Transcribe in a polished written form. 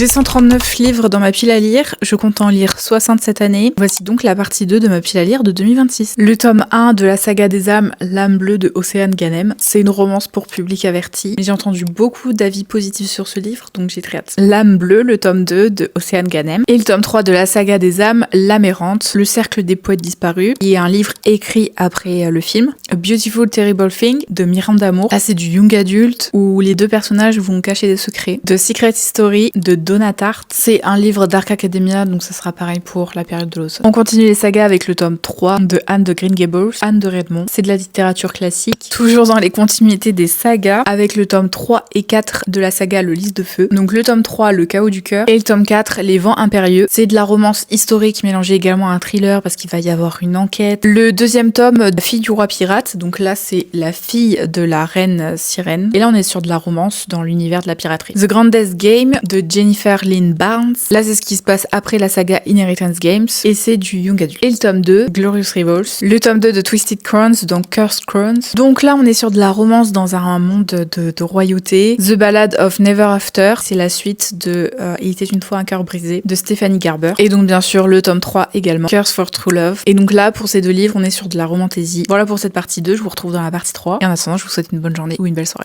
J'ai 139 livres dans ma pile à lire, je compte en lire 60 cette année. Voici donc la partie 2 de ma pile à lire de 2026. Le tome 1 de la saga des âmes, L'âme bleue de Océane Ganem. C'est une romance pour public averti. J'ai entendu beaucoup d'avis positifs sur ce livre, donc j'ai très hâte. L'âme bleue, le tome 2 de Océane Ganem. Et le tome 3 de la saga des âmes, L'âme errante, le cercle des poètes disparus, qui est un livre écrit après le film. A Beautiful Terrible Thing de Miranda Moore. Là, c'est du young adult où les deux personnages vont cacher des secrets. The Secret History de Donna Tartt. C'est un livre Dark Academia, donc ça sera pareil pour la période de l'automne. On continue les sagas avec le tome 3 de Anne de Green Gables, Anne de Redmond. C'est de la littérature classique. Toujours dans les continuités des sagas, avec le tome 3 et 4 de la saga Le Lys de Feu. Donc le tome 3, Le Chaos du cœur. Et le tome 4, Les Vents impérieux. C'est de la romance historique mélangée également à un thriller parce qu'il va y avoir une enquête. Le deuxième tome, La fille du roi pirate. Donc là, c'est la fille de la reine sirène. Et là, on est sur de la romance dans l'univers de la piraterie. The Grandest Game de Jennifer Lynn Barnes. Là, c'est ce qui se passe après la saga Inheritance Games. Et c'est du young adult. Et le tome 2, Glorious Rivals. Le tome 2 de Twisted Crowns, donc Cursed Crowns. Donc là, on est sur de la romance dans un monde de royauté. The Ballad of Never After. C'est la suite de Il était une fois un cœur brisé de Stephanie Garber. Et donc, bien sûr, le tome 3 également, Curse for True Love. Et donc là, pour ces deux livres, on est sur de la romantaisie. Voilà pour cette partie 2. Je vous retrouve dans la partie 3. Et en attendant, je vous souhaite une bonne journée ou une belle soirée.